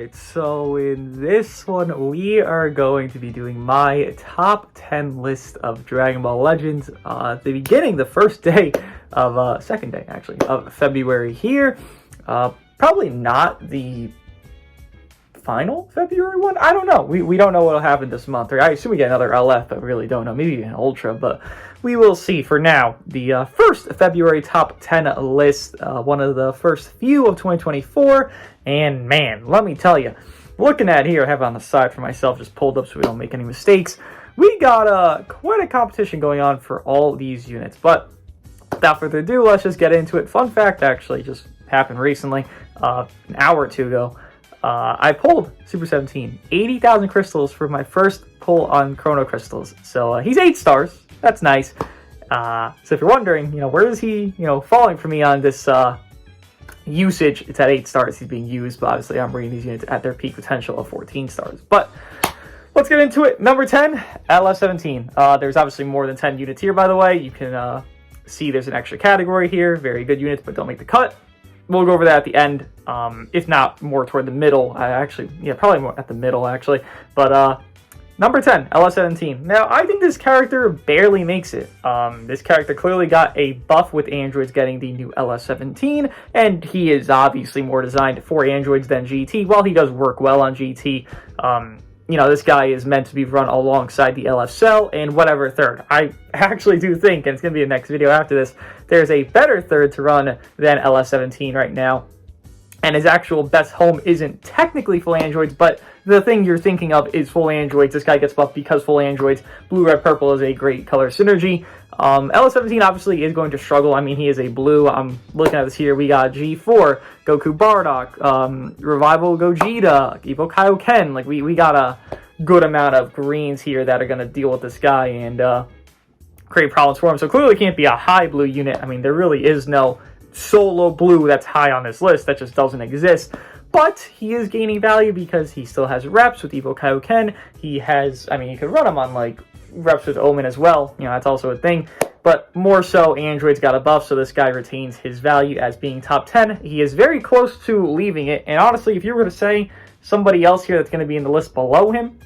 Alright, so in this one, we are going to be doing my top 10 list of Dragon Ball Legends at the beginning, the first day of, second day actually, of February here. Probably not the final February one? I don't know. We don't know what'll happen this month. I assume we get another LF, but we really don't know. Maybe an Ultra, but we will see. For now, the first February top 10 list, one of the first few of 2024, and man, let me tell you, looking at here, I have it on the side for myself, just pulled up so we don't make any mistakes. We got quite a competition going on for all these units, but without further ado, let's just get into it. Fun fact, actually, just happened recently, an hour or two ago. I pulled Super 17, 80,000 crystals for my first pull on Chrono Crystals. So he's 8 stars. That's nice. So if you're wondering, where is he, falling for me on this usage? It's at 8 stars he's being used, but obviously I'm bringing these units at their peak potential of 14 stars. But let's get into it. Number 10, LF17. There's obviously more than 10 units here, by the way. You can see there's an extra category here. Very good units, but don't make the cut. We'll go over that at the end, if not more toward the middle. Probably more at the middle, actually. But number 10, LS17. Now, I think this character barely makes it. This character clearly got a buff with androids getting the new LS17, and he is obviously more designed for androids than GT. While he does work well on GT, this guy is meant to be run alongside the LF Cell and whatever third. I actually do think, and it's going to be the next video after this, there's a better third to run than LS17 right now. And his actual best home isn't technically full androids, but the thing you're thinking of is full androids. This guy gets buffed because full androids. Blue, red, purple is a great color synergy. LS17 obviously is going to struggle. I mean, he is a blue. I'm looking at this here. We got G4, Goku Bardock, Revival Gogeta, Evo Kaioken. Like, we got a good amount of greens here that are going to deal with this guy and create problems for him. So clearly can't be a high blue unit. I mean, there really is no solo blue that's high on this list. That just doesn't exist. But he is gaining value because he still has reps with Evo Kaioken. He has, you could run him on, like, reps with Omen as well. That's also a thing. But more so, androids got a buff, so this guy retains his value as being top 10. He is very close to leaving it. And honestly, if you were to say somebody else here that's going to be in the list below him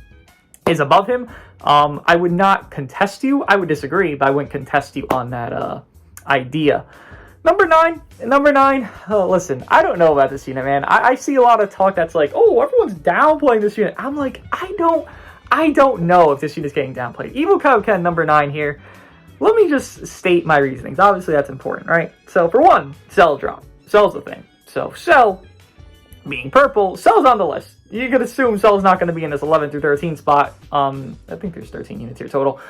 is above him, I would not contest you. I would disagree, but I wouldn't contest you on that idea. Number 9, listen, I don't know about this unit, man. I see a lot of talk that's like, oh, everyone's downplaying this unit. I'm like, I don't know if this unit is getting downplayed. Evo Kaioken, number 9 here. Let me just state my reasonings. Obviously, that's important, right? So, for one, Cell drop. Cell's the thing. So, Cell, being purple, Cell's on the list. You could assume Cell's not going to be in this 11 through 13 spot. I think there's 13 units here total,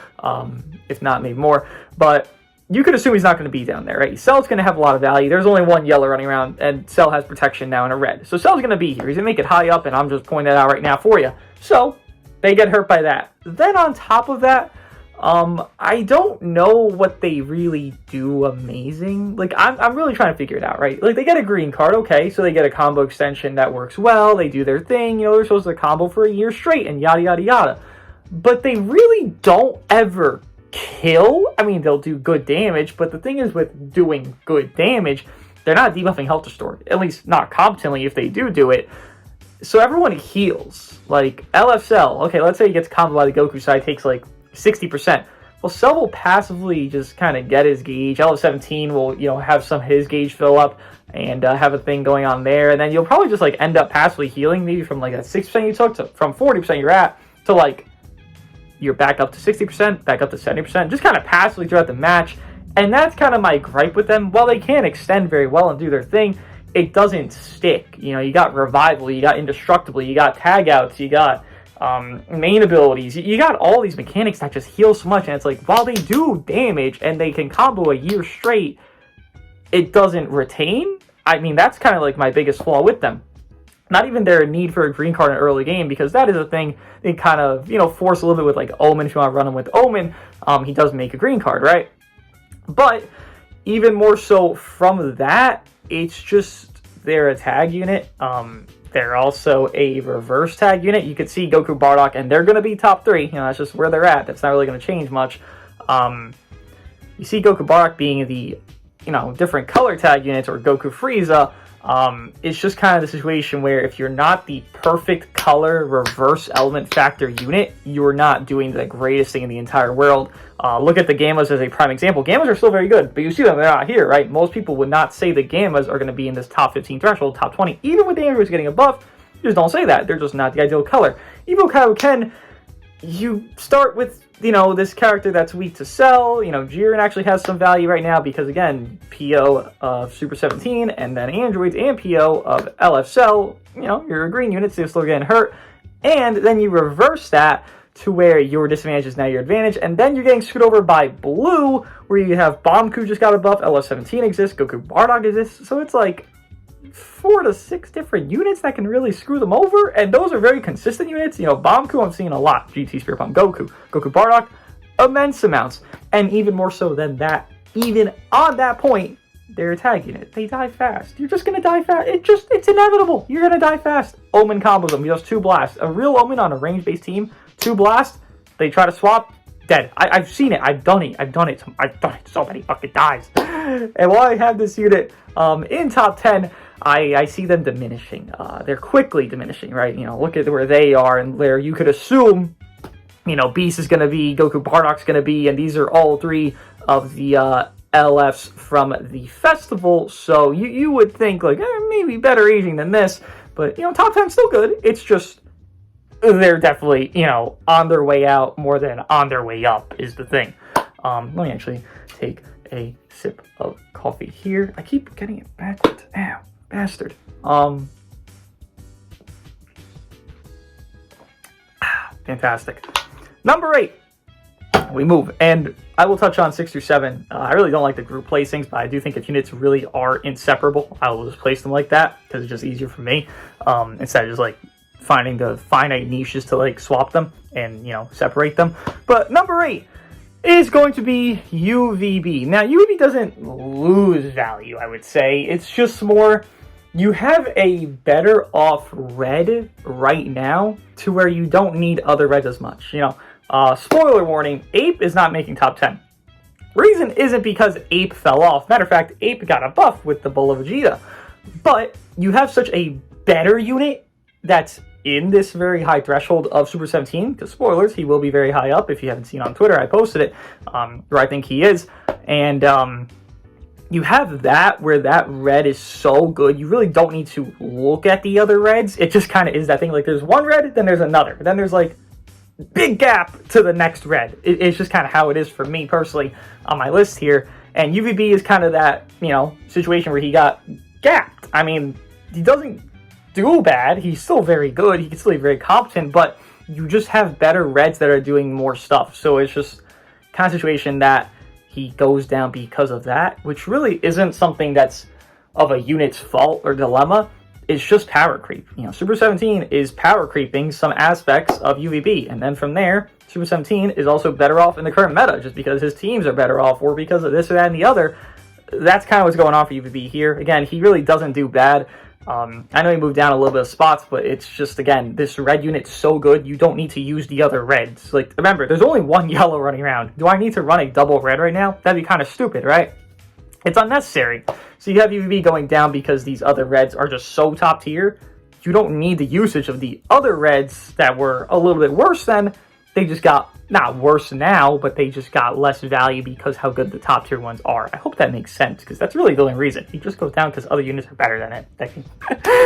if not, maybe more. But you could assume he's not going to be down there, right? Cell's going to have a lot of value. There's only one yellow running around, and Cell has protection now in a red. So Cell's going to be here. He's going to make it high up, and I'm just pointing that out right now for you. So they get hurt by that. Then on top of that, I don't know what they really do amazing. Like, I'm really trying to figure it out, right? Like, they get a green card, okay, so they get a combo extension that works well. They do their thing. They're supposed to combo for a year straight, and yada, yada, yada. But they really don't ever kill. I mean, they'll do good damage, but the thing is with doing good damage, they're not debuffing health restore, at least not competently if they do it. So everyone heals. Like, LF Cell, okay, let's say he gets comboed by the Goku side, takes like 60%. Well, Cell will passively just kind of get his gauge. LF17 will, have some his gauge fill up and have a thing going on there, and then you'll probably just like end up passively healing, maybe from like that 6% you took to from 40% you're at to like you're back up to 60%, back up to 70%, just kind of passively throughout the match. And that's kind of my gripe with them. While they can extend very well and do their thing, it doesn't stick. You got Revival, you got Indestructible, you got Tag Outs, you got main abilities. You got all these mechanics that just heal so much. And it's like, while they do damage and they can combo a year straight, it doesn't retain. I mean, that's kind of like my biggest flaw with them. Not even their need for a green card in an early game, because that is a thing they kind of, force a little bit with like Omen. If you want to run him with Omen, he does make a green card, right? But even more so from that, it's just they're a tag unit. They're also a reverse tag unit. You could see Goku Bardock, and they're going to be top 3. That's just where they're at. That's not really going to change much. You see Goku Bardock being the, different color tag units, or Goku Frieza. It's just kind of the situation where if you're not the perfect color reverse element factor unit, you're not doing the greatest thing in the entire world. Look at the Gammas as a prime example. Gammas are still very good, but you see them, they're not here, right? Most people would not say the Gammas are going to be in this top 15 threshold, top 20. Even with the androids getting a buff, you just don't say that. They're just not the ideal color. Evo Kaioken, you start with, this character that's weak to Cell. Jiren actually has some value right now because, again, PO of Super 17 and then androids and PO of LF Cell, you're a green unit, so you're still getting hurt. And then you reverse that to where your disadvantage is now your advantage, and then you're getting screwed over by blue, where you have Bombku just got a buff, LF17 exists, Goku Bardock exists, so it's like 4 to 6 different units that can really screw them over, and those are very consistent units. Bombku I'm seeing a lot, GT Spirit Bomb Goku Bardock, immense amounts, and even more so than that, even on that point, they're a tag unit. They die fast. You're just gonna die fast. It's inevitable. You're gonna die fast. Omen combos them. He does 2 blasts. A real Omen on a range-based team, 2 blasts, they try to swap, dead. I've seen it. I've done it so many fucking times. And while I have this unit in top 10, I see them diminishing. They're quickly diminishing, right? Look at where they are, and where you could assume, Beast is going to be, Goku Bardock's going to be, and these are all 3 of the LFs from the festival. So you would think, like, maybe better aging than this, but, top 10 still good. It's just, they're definitely, on their way out more than on their way up is the thing. Let me actually take a sip of coffee here. I keep getting it backwards. Ow, bastard. Fantastic. Number 8. We move, and I will touch on 6 through 7. I really don't like the group placings, but I do think if units really are inseparable, I will just place them like that because it's just easier for me, instead of just like finding the finite niches to like swap them and separate them. But number 8 is going to be UVB. Now UVB doesn't lose value, I would say. It's just more, you have a better off red right now to where you don't need other reds as much. Spoiler warning, Ape is not making top 10. Reason isn't because Ape fell off. Matter of fact, Ape got a buff with the Bull of Vegeta. But you have such a better unit that's in this very high threshold of Super 17, because spoilers, he will be very high up. If you haven't seen on Twitter, I posted it, where I think he is. And you have that, where that red is so good, you really don't need to look at the other reds. It just kind of is that thing, like there's one red, then there's another. Then there's like big gap to the next red. It's just kind of how it is for me personally on my list here. And UVB is kind of that, situation where he got gapped. I mean, he doesn't do bad. He's still very good. He can still be very competent, but you just have better reds that are doing more stuff. So it's just kind of situation that he goes down because of that, which really isn't something that's of a unit's fault or dilemma. It's just power creep. Super 17 is power creeping some aspects of UVB, and then from there, Super 17 is also better off in the current meta, just because his teams are better off, or because of this or that and the other. That's kind of what's going on for UVB here. Again, he really doesn't do bad. I know he moved down a little bit of spots, but it's just, again, this red unit's so good, you don't need to use the other reds. Like, remember, there's only one yellow running around. Do I need to run a double red right now? That'd be kind of stupid, right? It's unnecessary. So you have UVB going down because these other reds are just so top tier. You don't need the usage of the other reds that were a little bit worse then. They just got, not worse now, but they just got less value because how good the top tier ones are. I hope that makes sense, because that's really the only reason. He just goes down because other units are better than it.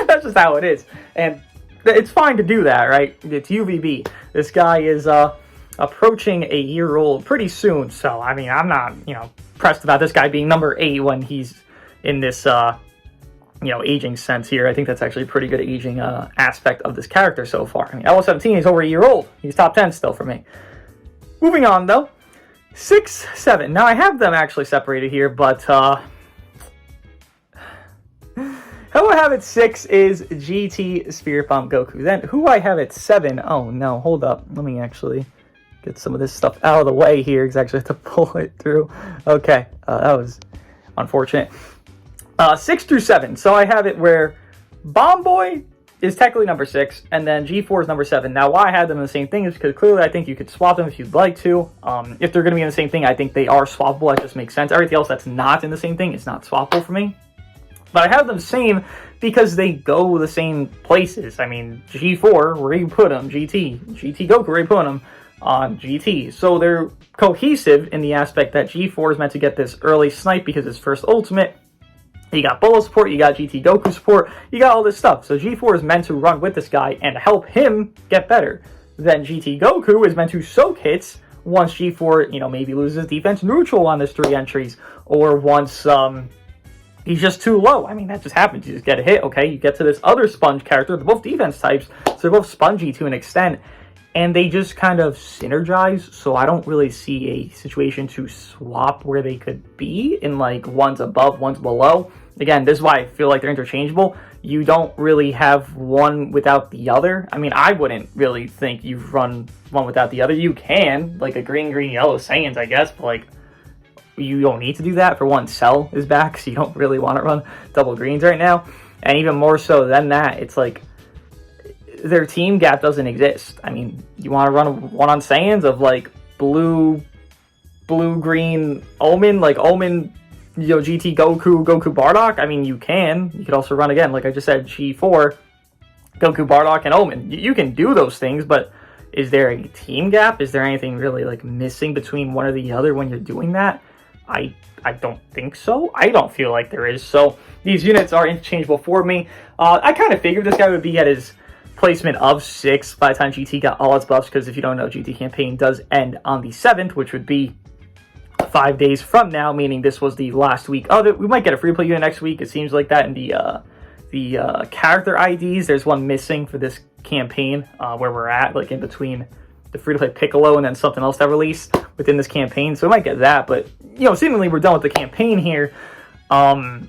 That's just how it is. And it's fine to do that, right? It's UVB. This guy is approaching a year old pretty soon. So, I mean, I'm not, pressed about this guy being number 8 when he's in this, aging sense here. I think that's actually a pretty good aging aspect of this character so far. I mean, LO17 is over a year old. He's top 10 still for me. Moving on, though. 6, 7. Now, I have them actually separated here, but how I have at 6 is GT Spirit Bomb Goku. Then, who I have at 7, oh no, hold up. Let me actually get some of this stuff out of the way here, because I actually have to pull it through. Okay, that was unfortunate. 6 through 7. So I have it where Bomb Boy is technically number 6, and then G4 is number 7. Now, why I had them in the same thing is because clearly I think you could swap them if you'd like to. If they're going to be in the same thing, I think they are swappable. That just makes sense. Everything else that's not in the same thing is not swappable for me. But I have them same because they go the same places. I mean, G4, where you put them, GT Goku, where you put them, on GT. So they're cohesive in the aspect that G4 is meant to get this early snipe because his first ultimate. You got Bullet support, you got GT Goku support, you got all this stuff. So G4 is meant to run with this guy and help him get better. Then GT Goku is meant to soak hits once G4, maybe loses defense neutral on his 3 entries, or once he's just too low. I mean, that just happens. You just get a hit, okay? You get to this other sponge character. They're both defense types, so they're both spongy to an extent, and they just kind of synergize, so I don't really see a situation to swap where they could be in, like, one's above, one's below. Again, this is why I feel like they're interchangeable. You don't really have one without the other. I mean, I wouldn't really think you run one without the other. You can, like a green, yellow Saiyans, I guess, but, like, you don't need to do that. For one, Cell is back, so you don't really want to run double greens right now. And even more so than that, it's like their team gap doesn't exist. I mean, you want to run one on Saiyans of like blue, green Omen, like Omen, GT Goku, Bardock. I mean, you can. You could also run again, like I just said, G4, Goku, Bardock, and Omen. You can do those things, but is there a team gap? Is there anything really like missing between one or the other when you're doing that? I don't think so. I don't feel like there is. So these units are interchangeable for me. I kind of figured this guy would be at his placement of 6 by the time GT got all its buffs, because if you don't know, GT campaign does end on the 7th, which would be 5 days from now, meaning this was the last week of it. We might get a free play unit next week. It seems like that in the character IDs. There's one missing for this campaign where we're at, like in between the free-to-play Piccolo and then something else that released within this campaign. So we might get that, but, seemingly we're done with the campaign here. And,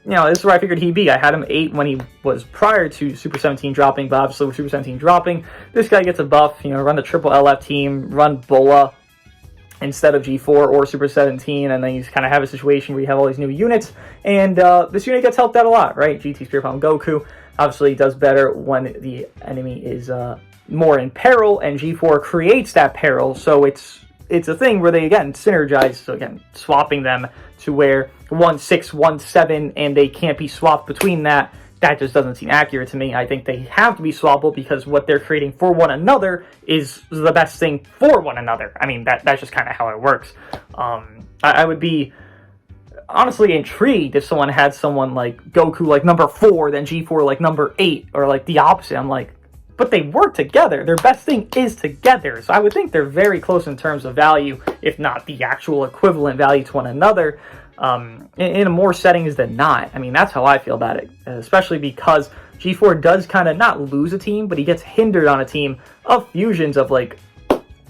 this is where I figured he'd be. I had him 8 when he was prior to Super 17 dropping, but obviously with Super 17 dropping, this guy gets a buff, run the triple LF team, run Bola instead of G4 or Super 17, and then you kind of have a situation where you have all these new units, and this unit gets helped out a lot, right? GT Spirit Bomb Goku obviously does better when the enemy is more in peril, and G4 creates that peril, so it's a thing where they, again, synergize, so again, swapping them to where 1/6, 1/7, and they can't be swapped between that just doesn't seem accurate to me. I think they have to be swappable because what they're creating for one another is the best thing for one another. I mean, that's just kind of how it works. I would be honestly intrigued if someone had someone like Goku like number 4, then G4 like number 8, or like the opposite. I'm like, but they work together. Their best thing is together. So I would think they're very close in terms of value, if not the actual equivalent value to one another. In more settings than not. I mean, that's how I feel about it, especially because G4 does kind of not lose a team, but he gets hindered on a team of fusions of, like,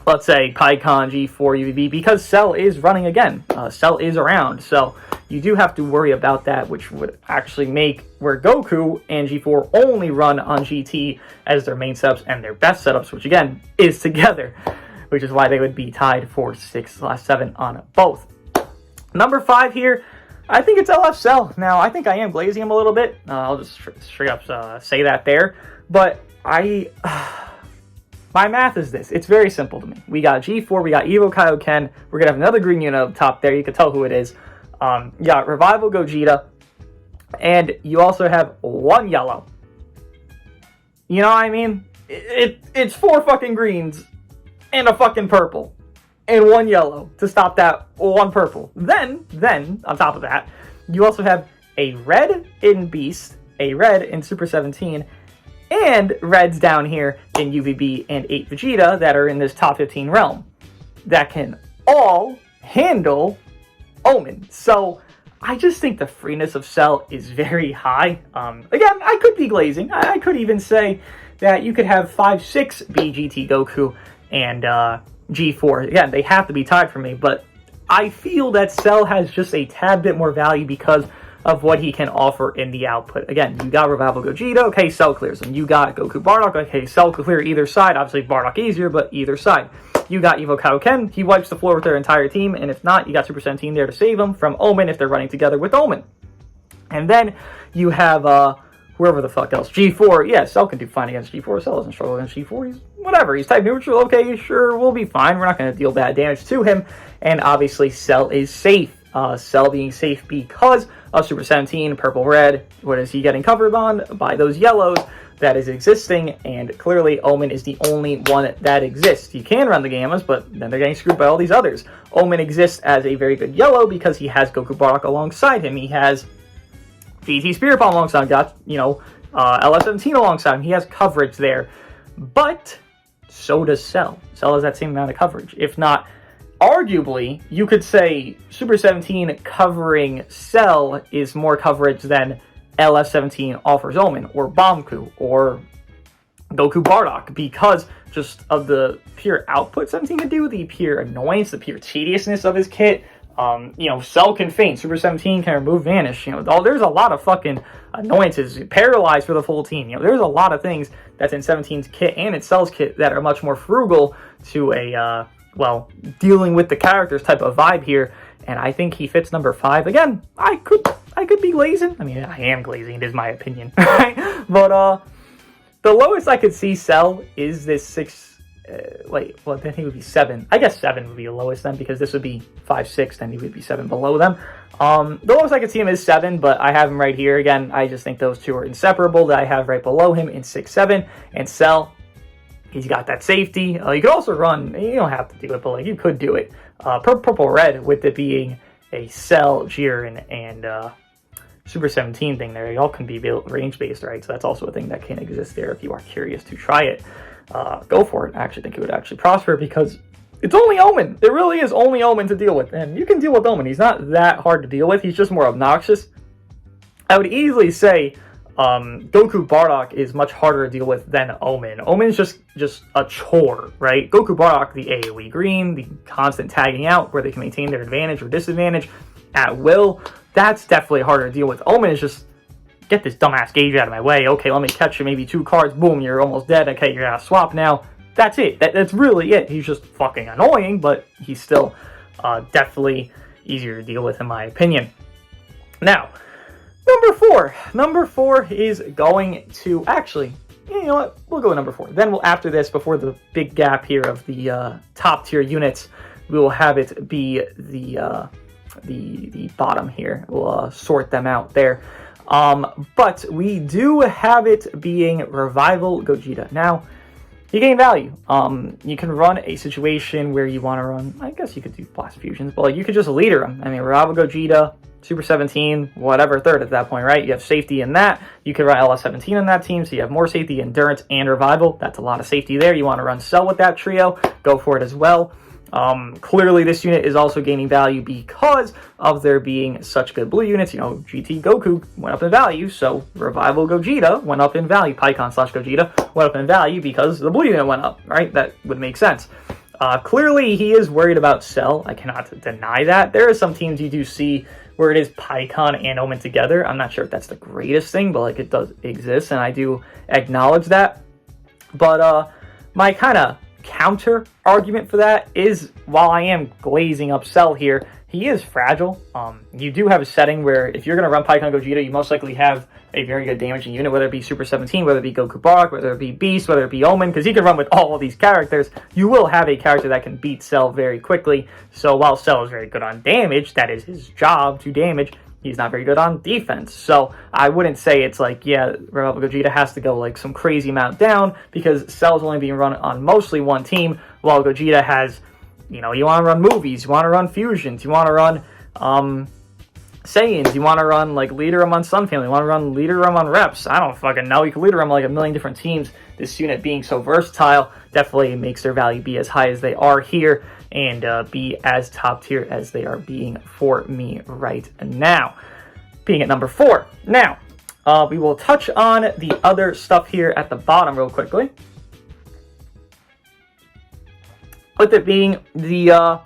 let's say Pikkon, G4, UVB, because Cell is running again. Cell is around, so you do have to worry about that, which would actually make where Goku and G4 only run on GT as their main setups and their best setups, which again is together, which is why they would be tied for 6/7 on both. Number 5 here, I think it's LF Cell. Now, I think I am glazing him a little bit. I'll just straight up say that there. But my math is this. It's very simple to me. We got G4, we got Evo Kaioken. We're going to have another green unit up top there. You can tell who it is. You got Revival Gogeta. And you also have 1 yellow. You know what I mean? It's 4 fucking greens and a fucking purple. And 1 yellow to stop that 1 purple. Then, on top of that, you also have a red in Beast, a red in Super 17, and reds down here in UVB and 8 Vegeta that are in this top 15 realm that can all handle Omen. So I just think the freeness of Cell is very high. Again, I could be glazing. I could even say that you could have 5/6 be GT Goku and G4. Again, they have to be tied for me, but I feel that Cell has just a tad bit more value because of what he can offer in the output. Again, you got Revival Gogeta, okay, Cell clears him. You got Goku Bardock, okay, Cell can clear either side. Obviously, Bardock easier, but either side. You got Evo Kaioken, he wipes the floor with their entire team, and if not, you got Super 17 there to save him from Omen if they're running together with Omen. And then you have whoever the fuck else. G4, yeah, Cell can do fine against G4. Cell doesn't struggle against G4. He's whatever. He's type neutral. Okay, sure, we'll be fine. We're not going to deal bad damage to him. And obviously, Cell is safe. Cell being safe because of Super 17, purple, red. What is he getting covered on? By those yellows that is existing, and clearly Omen is the only one that exists. You can run the Gammas, but then they're getting screwed by all these others. Omen exists as a very good yellow because he has Goku Bardock alongside him. He has GT Spirit Bomb alongside him, got, LS17 alongside him. He has coverage there. But so does Cell. Cell has that same amount of coverage. If not, arguably, you could say Super 17 covering Cell is more coverage than LS17 offers Omen, or Banku, or Goku Bardock, because just of the pure output 17 can do, the pure annoyance, the pure tediousness of his kit. Cell can faint, Super 17 can remove Vanish. There's a lot of fucking annoyances, paralyzed for the full team. There's a lot of things that's in 17's kit and in Cell's kit that are much more frugal to a, dealing with the characters type of vibe here. And I think he fits number 5. Again, I could be glazing. I mean, I am glazing, it is my opinion. But the lowest I could see Cell is this 6. Then he would be 7. I guess 7 would be the lowest then, because this would be 5, 6, then he would be 7 below them. The lowest I could see him is 7, but I have him right here. Again, I just think those two are inseparable, that I have right below him in 6, 7. And Cell, he's got that safety. You could also run, you don't have to do it, but you could do it. Purple red, with it being a Cell, Jiren, and Super 17 thing there. They all can be range based, right? So that's also a thing that can exist there if you are curious to try it. Go for it. I actually think it would actually prosper, because it's only Omen. It really is only Omen to deal with, and you can deal with Omen. He's not that hard to deal with. He's just more obnoxious. I would easily say Goku Bardock is much harder to deal with than Omen. Omen's just a chore, right? Goku Bardock, the AoE green, the constant tagging out where they can maintain their advantage or disadvantage at will, that's definitely harder to deal with. Omen is just, get this dumbass gauge out of my way. Okay, let me catch you, maybe 2 cards. Boom, you're almost dead. Okay, you're out of swap now. That's it. That's really it. He's just fucking annoying, but he's still definitely easier to deal with, in my opinion. Now, number 4. Number 4 is going to, actually, you know what? We'll go with number 4. Then we'll, after this, before the big gap here of the top tier units, we will have it be the bottom here. We'll sort them out there. But we do have it being Revival Gogeta. Now, you gain value. You can run a situation where you want to run, I guess you could do Blast Fusions, but you could just leader them. I mean, Revival Gogeta, Super 17, whatever, third at that point, right? You have safety in that. You could run LS17 in that team, so you have more safety, endurance, and revival. That's a lot of safety there. You want to run Cell with that trio, go for it as well. Clearly this unit is also gaining value because of there being such good blue units. GT Goku went up in value, so Revival Gogeta went up in value. Pikkon / Gogeta went up in value because the blue unit went up, right? That would make sense. Clearly he is worried about Cell. I cannot deny that. There are some teams you do see where it is Pikkon and Omen together. I'm not sure if that's the greatest thing, but it does exist, and I do acknowledge that. But my kind of counter argument for that is, while I am glazing up Cell here, he is fragile. You do have a setting where if you're going to run Pikkon Gogeta, you most likely have a very good damaging unit, whether it be Super 17, whether it be Goku Bardock, whether it be Beast, whether it be Omen, because he can run with all of these characters. You will have a character that can beat Cell very quickly. So while Cell is very good on damage, that is his job to damage, he's not very good on defense. So I wouldn't say it's like, yeah, Revival Gogeta has to go some crazy amount down, because Cell's only being run on mostly one team, while Gogeta has, you want to run movies, you want to run fusions, you want to run Saiyans, you want to run leader him on Sun Family, you want to run leader him on Reps. I don't fucking know. You can leader him on a million different teams. This unit being so versatile definitely makes their value be as high as they are here, and be as top tier as they are being for me right now, being at number 4. Now, we will touch on the other stuff here at the bottom real quickly, with it being the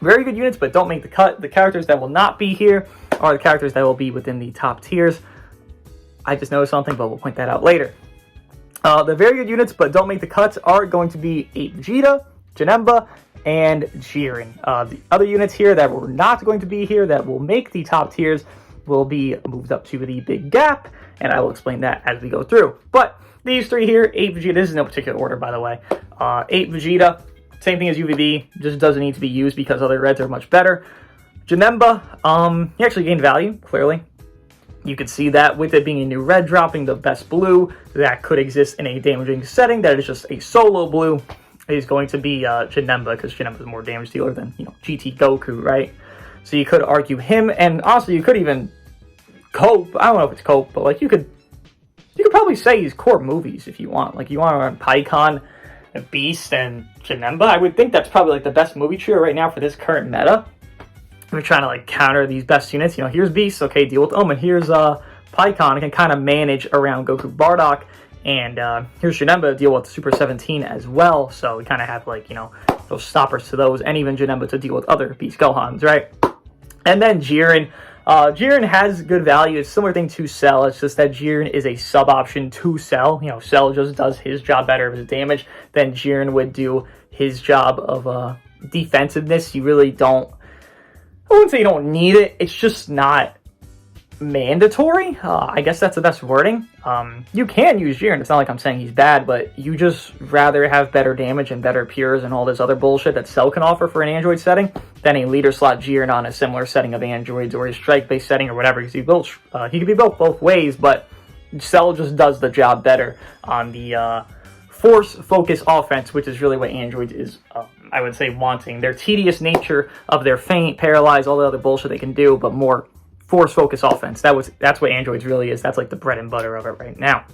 very good units but don't make the cut. The characters that will not be here are the characters that will be within the top tiers. I just noticed something, but we'll point that out later. The very good units but don't make the cuts are going to be 8 Vegeta, Janemba, and Jiren. The other units here that were not going to be here that will make the top tiers will be moved up to the big gap, and I will explain that as we go through. But these 3 here, 8 Vegeta, this is no particular order, by the way. 8 Vegeta, same thing as UVB, just doesn't need to be used because other reds are much better. Janemba, he actually gained value, clearly. You could see that with it being a new red dropping the best blue that could exist in a damaging setting, that is just a solo blue, is going to be Janemba, because Janemba is more damage dealer than, GT Goku, right? So you could argue him, and also you could even cope. I don't know if it's cope, but like you could probably say he's core movies if you want. Like you want to run Pikkon, Beast, and Janemba. I would think that's probably like the best movie trio right now for this current meta. We're trying to like counter these best units. Here's Beast, okay, deal with Omen. Here's Pikkon, can kind of manage around Goku Bardock, and here's Janemba, deal with Super 17 as well. So we kind of have like those stoppers to those, and even Janemba to deal with other Beast Gohans, right? And then Jiren. Jiren has good value. It's a similar thing to Cell. It's just that Jiren is a sub option to Cell. Cell just does his job better of his damage. Then Jiren would do his job of defensiveness. You really don't. I wouldn't say you don't need it. It's just not mandatory. I guess that's the best wording. You can use Jiren. It's not like I'm saying he's bad, but you just rather have better damage and better pures and all this other bullshit that Cell can offer for an Android setting than a leader slot Jiren on a similar setting of Androids or a strike-based setting or whatever. He could be built both ways, but Cell just does the job better on the force focus offense, which is really what Androids is, I would say, wanting. Their tedious nature of their feint, paralyze, all the other bullshit they can do, but more force focus offense. That's what Androids really is. That's like the bread and butter of it right now.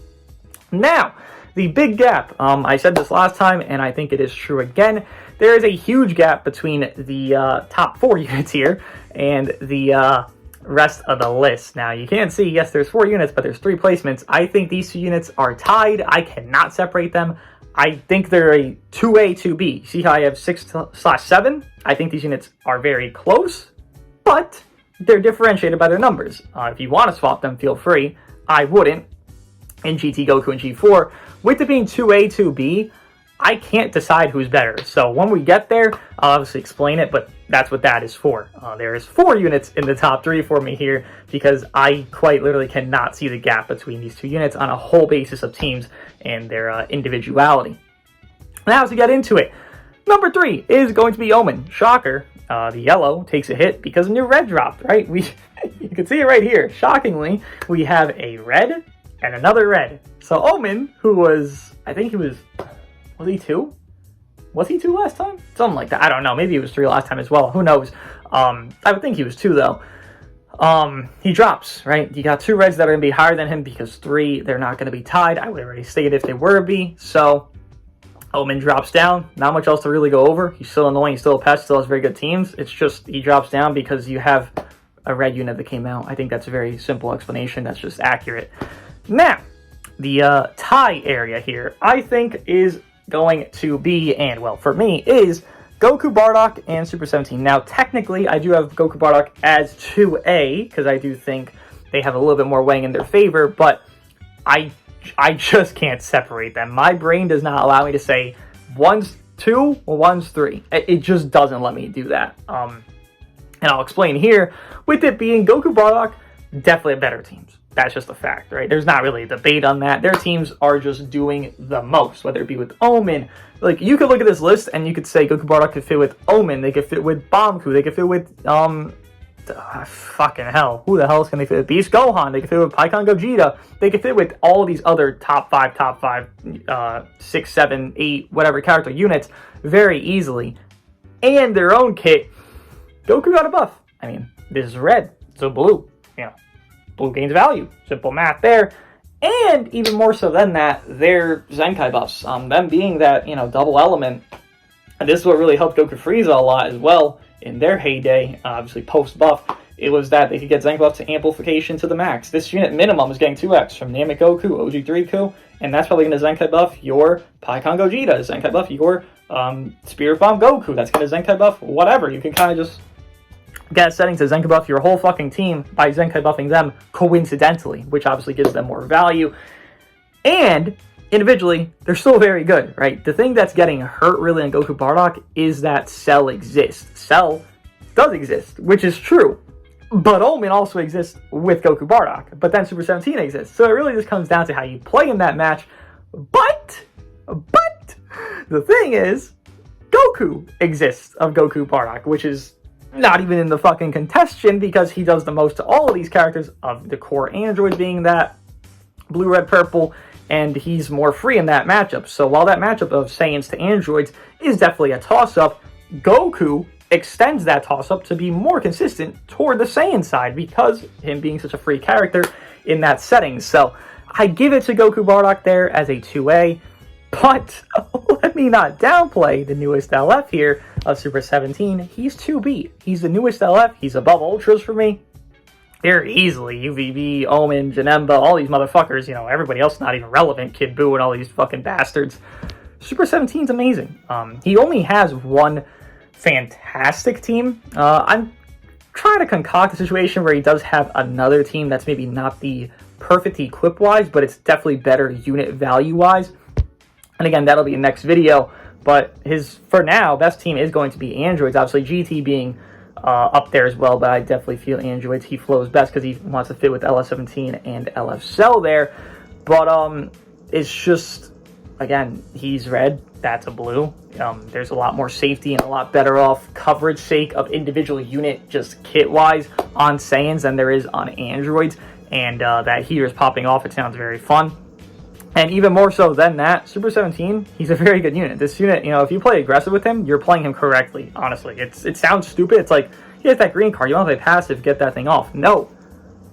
Now, the big gap. I said this last time, and I think it is true again. There is a huge gap between the top 4 units here and the rest of the list. Now, you can't see, yes, there's 4 units, but there's 3 placements. I think these 2 units are tied. I cannot separate them. I think they're a 2A, 2B. See how I have 6/7? I think these units are very close, but they're differentiated by their numbers. If you want to swap them, feel free. I wouldn't. In GT Goku and G4, with it being 2A, 2B, I can't decide who's better. So when we get there, I'll obviously explain it, but that's what that is for. There is 4 units in the top 3 for me here, because I quite literally cannot see the gap between these 2 units on a whole basis of teams and their individuality. Now, as we get into it, number 3 is going to be Omen. Shocker. The yellow takes a hit because a new red dropped, right? You can see it right here. Shockingly, we have a red and another red. So Omen, who was, I think he was he 2? Was he 2 last time? Something like that. I don't know. Maybe he was 3 last time as well. Who knows? I would think he was 2, though. He drops, right? You got 2 reds that are going to be higher than him because 3, they're not going to be tied. I would already stated if they were to be. So Omen drops down. Not much else to really go over. He's still annoying. He's still a pest. Still has very good teams. It's just he drops down because you have a red unit that came out. I think that's a very simple explanation. That's just accurate. Now, the tie area here, I think, is going to be, and well, for me, is Goku Bardock and Super 17. Now, technically, I do have Goku Bardock as 2A, because I do think they have a little bit more weighing in their favor, but I just can't separate them. My brain does not allow me to say one's 2 or one's 3. It just doesn't let me do that. And I'll explain here, with it being Goku Bardock, definitely better teams. That's just a fact, right? There's not really a debate on that. Their teams are just doing the most, whether it be with Omen. Like, you could look at this list and you could say Goku Bardock could fit with Omen. They could fit with Banku. They could fit with, fucking hell. Who the hell can they fit with? Beast Gohan. They could fit with Pikkon Gogeta. They could fit with all these other top 5, 6, 7, 8, whatever character units very easily. And their own kit. Goku got a buff. I mean, this is red, so blue. Blue gains value. Simple math there. And even more so than that, their Zenkai buffs. Them being that, double element. And this is what really helped Goku Frieza a lot as well in their heyday, obviously post-buff. It was that they could get Zenkai buff to amplification to the max. This unit minimum is getting 2x from Namek Goku, OG3Ku, and that's probably going to Zenkai buff your Pikkon Gogeta, Zenkai buff your Spirit Bomb Goku. That's going to Zenkai buff whatever. You can kind of just get settings to Zenkai buff your whole fucking team by Zenkai buffing them coincidentally, which obviously gives them more value. And individually, they're still very good, right? The thing that's getting hurt really in Goku Bardock is that Cell exists. Cell does exist, which is true. But Omen also exists with Goku Bardock. But then Super 17 exists. So it really just comes down to how you play in that match. But the thing is, Goku exists of Goku Bardock, which is not even in the fucking contention because he does the most to all of these characters of the core androids being that blue, red, purple, and he's more free in that matchup. So while that matchup of Saiyans to androids is definitely a toss-up, Goku extends that toss-up to be more consistent toward the Saiyan side because him being such a free character in that setting. So I give it to Goku Bardock there as a 2A, but let me not downplay the newest LF here of Super 17. He's 2B. He's the newest LF. He's above Ultras for me. Very easily. UVB, Omen, Janemba, all these motherfuckers, you know, everybody else not even relevant, Kid Buu and all these fucking bastards. Super 17's amazing. He only has one fantastic team. I'm trying to concoct a situation where he does have another team that's maybe not the perfect equip-wise, but it's definitely better unit value-wise. And again, that'll be the next video. But his, for now, best team is going to be androids. Obviously, GT being up there as well, but I definitely feel androids. He flows best because he wants to fit with LS17 and LF Cell there. But it's just, again, he's red, that's a blue. There's a lot more safety and a lot better off coverage sake of individual unit, just kit-wise, on Saiyans than there is on androids. And that heater is popping off. It sounds very fun. And even more so than that, Super 17, he's a very good unit. This unit, you know, if you play aggressive with him, you're playing him correctly, honestly. It sounds stupid. It's like, he has that green card. You want to play passive, get that thing off. No.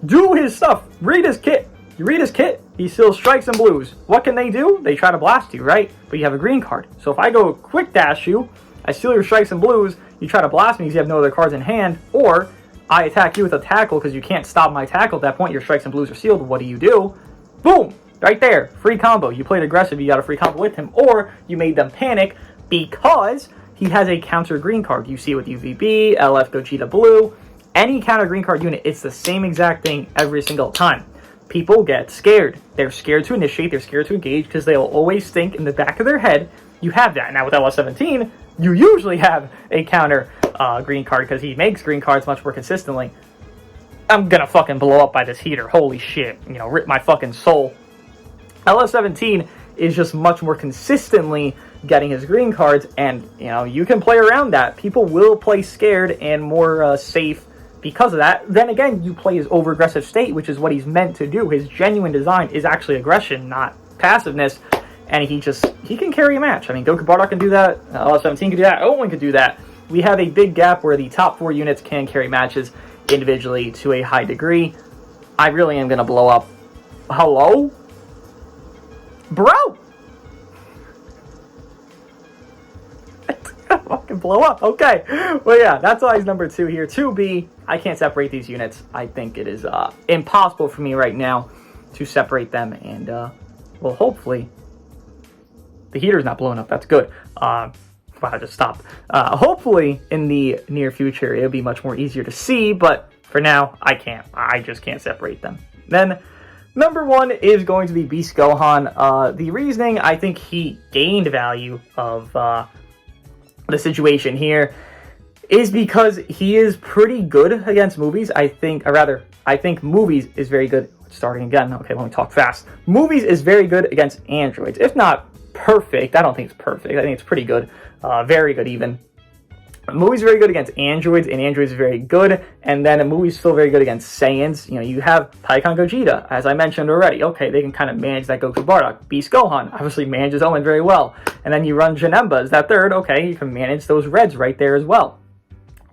Do his stuff. Read his kit. You read his kit, he still strikes and blues. What can they do? They try to blast you, right? But you have a green card. So if I go quick dash you, I steal your strikes and blues, you try to blast me because you have no other cards in hand, or I attack you with a tackle because you can't stop my tackle. At that point, your strikes and blues are sealed. What do? Boom! Right there, free combo. You played aggressive, you got a free combo with him, or you made them panic because he has a counter green card. You see it with UVB, LF Gogeta Blue, any counter green card unit, it's the same exact thing every single time. People get scared. They're scared to initiate, they're scared to engage because they'll always think in the back of their head, you have that. Now with LS17, you usually have a counter green card because he makes green cards much more consistently. I'm gonna fucking blow up by this heater. Holy shit. You know, rip my fucking soul. LS17 is just much more consistently getting his green cards, and, you know, you can play around that. People will play scared and more safe because of that. Then again, you play his over-aggressive state, which is what he's meant to do. His genuine design is actually aggression, not passiveness, and he can carry a match. I mean, Goku Bardock can do that, LS17 can do that, Omen can do that. We have a big gap where the top 4 units can carry matches individually to a high degree. I really am going to blow up. Hello? Bro! Fucking blow up. Okay. Well, yeah, that's why he's number 2 here. 2B, I can't separate these units. I think it is impossible for me right now to separate them. And, well, hopefully, the heater's not blowing up. That's good. Wow, I just stopped. Hopefully, in the near future, it'll be much more easier to see. But for now, I can't. I just can't separate them. Then, number 1 is going to be Beast Gohan. The reasoning, I think he gained value of the situation here is because he is pretty good against movies. I think movies is very good. Starting again. Okay, let me talk fast. Movies is very good against androids. If not perfect, I don't think it's perfect. I think it's pretty good. Very good even. Movies very good against androids, and androids very good, and then a movie's still very good against Saiyans. You know, you have Pikkon Gogeta, as I mentioned already. Okay, they can kind of manage that Goku Bardock. Beast Gohan obviously manages Omen very well. And then you run Janemba as that third. Okay, you can manage those reds right there as well.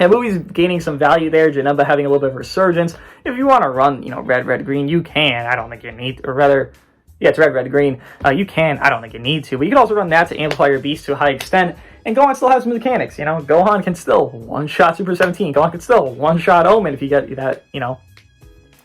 And movies gaining some value there, Janemba having a little bit of resurgence. If you want to run, you know, red, red, green, you can. I don't think you need, or rather, yeah, it's red, red, green. You can. I don't think you need to. But you can also run that to amplify your beast to a high extent. And Gohan still has some mechanics, you know. Gohan can still one-shot Super 17. Gohan can still one-shot Omen if you get that, you know,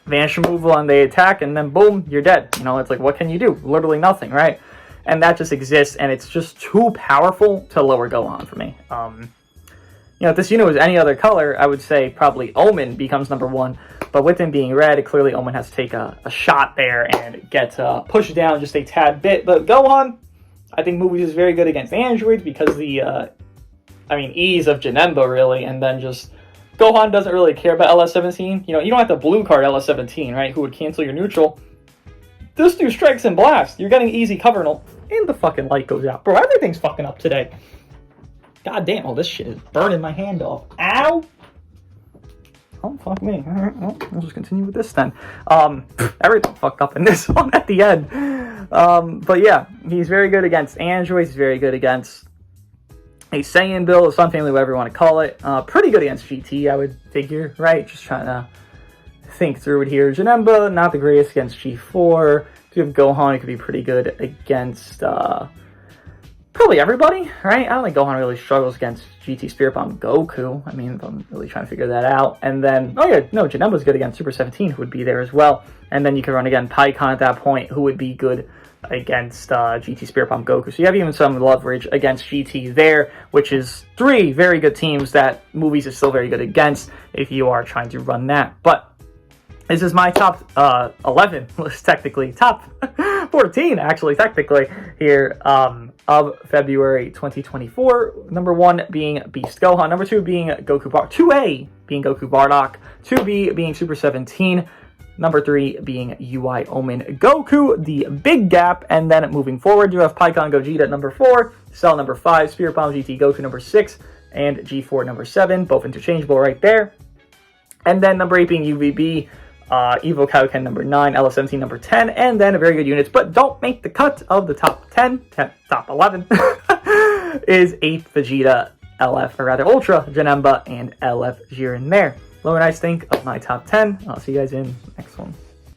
vanish removal and they attack, and then boom, you're dead. You know, it's like, what can you do? Literally nothing, right? And that just exists, and it's just too powerful to lower Gohan for me. You know, if this unit was any other color, I would say probably Omen becomes number 1. But with him being red, clearly Omen has to take a shot there and get pushed down just a tad bit. But Gohan, I think movies is very good against androids because the, ease of Janemba, really. And then just, Gohan doesn't really care about LS17. You know, you don't have to blue card LS17, right? Who would cancel your neutral. This dude strikes and blasts. You're getting easy cover and the fucking light goes out. Bro, everything's fucking up today. God damn, oh, this shit is burning my hand off. Ow! Oh, fuck me. All right, well, we'll just continue with this then. Everything fucked up in this one at the end. But yeah, he's very good against androids. He's very good against a Saiyan build, Sun Family, whatever you want to call it. Pretty good against GT, I would figure, right? Just trying to think through it here. Janemba, not the greatest against G4. If you have Gohan, it could be pretty good against probably everybody, right? I don't think Gohan really struggles against GT Spirit Bomb Goku. I mean, I'm really trying to figure that out. And then, oh yeah, no, Janemba's good against Super 17, who would be there as well. And then you could run again Pikkon at that point, who would be good against GT Spirit Bomb Goku. So you have even some leverage against GT there, which is 3 very good teams that Movies is still very good against if you are trying to run that. But this is my top 11 list, technically. Top 14, actually, technically, here of February 2024. Number 1 being Beast Gohan. Number 2 being Goku Bardock. 2A being Goku Bardock. 2B being Super 17. Number 3 being UI Omen Goku, the big gap. And then moving forward, you have Pikkon Gogeta at number 4. Cell number 5. Spirit Bomb GT Goku number 6. And G4 number 7. Both interchangeable right there. And then number 8 being UVB. Evo Kaioken number 9, LF17 number 10, and then very good units, but don't make the cut of the top 10, top 11, is 8 Vegeta, LF, or rather Ultra, Janemba, and LF Jiren there. Let me know what you guys think of my top 10. I'll see you guys in the next one.